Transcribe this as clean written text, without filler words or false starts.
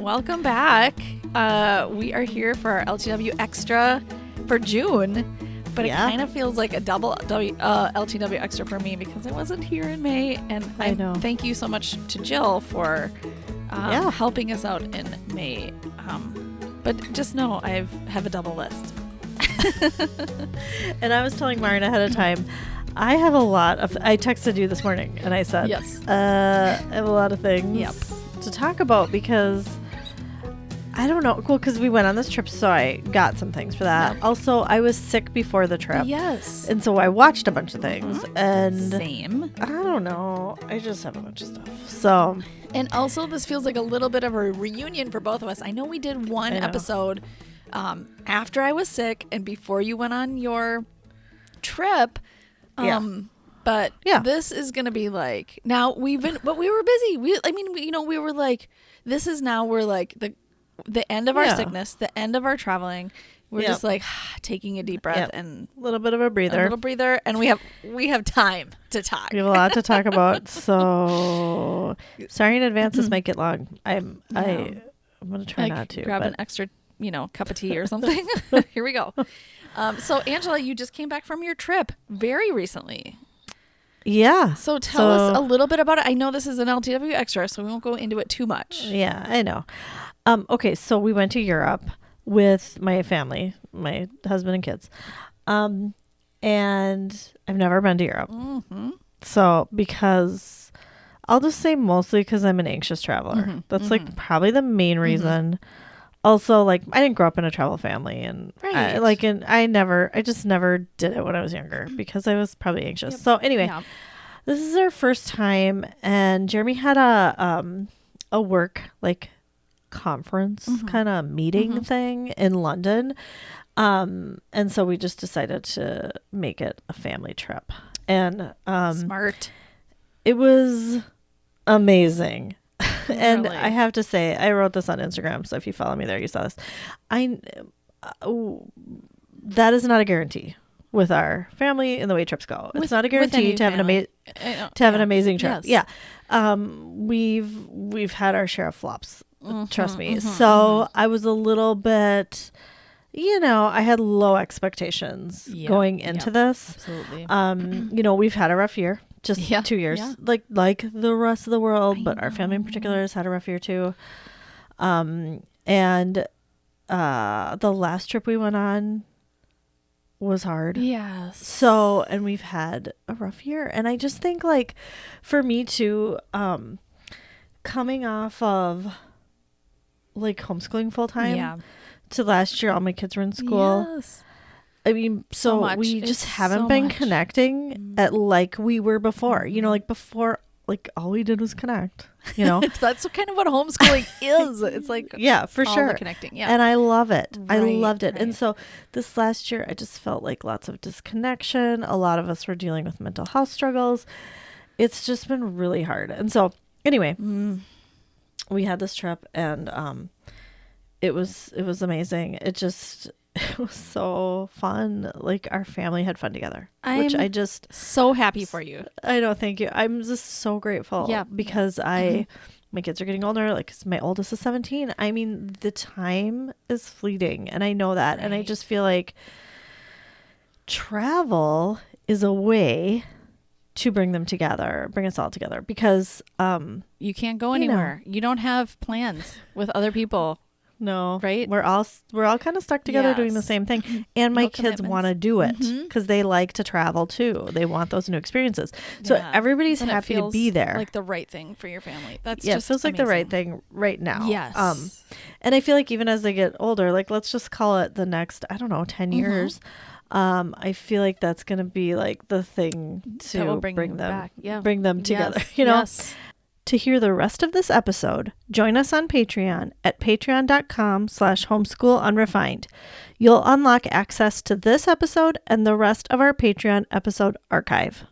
welcome back. We are here for our LTW Extra for June, but it kind of feels like a double LTW Extra for me because I wasn't here in May, and I know. Thank you so much to Jill for helping us out in May. But just know I have a double list. And I was telling Marin ahead of time, I have a lot of. I texted you this morning and I said, yes, I have a lot of things to talk about because I don't know. Well, because we went on this trip, so I got some things for that. Yeah. Also, I was sick before the trip. Yes. And so I watched a bunch of things. And same. I don't know. I just have a bunch of stuff. So. And also, this feels like a little bit of a reunion for both of us. I know we did one episode after I was sick and before you went on your trip. But this is going to be like, now but we were busy. We were like, this is now, we're like the end of our sickness, the end of our traveling. We're just like taking a deep breath and a little bit of a breather. And we have time to talk. We have a lot to talk about. So sorry in advance, this might get long. I'm going to try not to. Grab an extra, cup of tea or something. Here we go. So Angela, you just came back from your trip very recently. Yeah. So tell us a little bit about it. I know this is an LTW Extra, so we won't go into it too much. Yeah, I know. Okay, so we went to Europe with my family, my husband and kids. And I've never been to Europe. Mm-hmm. So because I'll just say mostly because I'm an anxious traveler. Mm-hmm. That's like probably the main reason. Mm-hmm. Also, like, I didn't grow up in a travel family, and I just never did it when I was younger because I was probably anxious. Yep. So anyway, this is our first time, and Jeremy had a work conference kind of meeting thing in London, and so we just decided to make it a family trip, and smart. It was amazing. And really? I have to say, I wrote this on Instagram, so if you follow me there, you saw this. That is not a guarantee with our family and the way trips go. It's not a guarantee to have an amazing trip. Yes. Yeah, we've had our share of flops. Trust me. So I was a little bit, I had low expectations going into this. Absolutely. We've had a rough year. Just 2 years, like the rest of the world, but our family in particular has had a rough year too. And the last trip we went on was hard. Yes. So, and we've had a rough year. And I just think for me too, coming off of homeschooling full time to last year, all my kids were in school. Yes. I mean, so we just haven't been connecting at we were before. Before, all we did was connect. That's kind of what homeschooling is. It's for sure, the connecting. Yeah, and I love it. Right, I loved it. Right. And so this last year, I just felt lots of disconnection. A lot of us were dealing with mental health struggles. It's just been really hard. And so anyway, we had this trip, and it was amazing. It was so fun. Our family had fun together, which I just so happy for you. I know. Thank you. I'm just so grateful. Yeah, because my kids are getting older. My oldest is 17. I mean, the time is fleeting, and I know that. Right. And I just feel like travel is a way to bring us all together, because you can't go anywhere. You don't have plans with other people. No, right? We're all kind of stuck together doing the same thing. And my kids want to do it because they like to travel too. They want those new experiences. So everybody's happy to be there. Like the right thing for your family. That's it feels like the right thing right now. Yes. And I feel like even as they get older, let's just call it the next, 10 years. I feel like that's going to be the thing to bring them together, Yes. To hear the rest of this episode, join us on Patreon at patreon.com/homeschoolunrefined. You'll unlock access to this episode and the rest of our Patreon episode archive.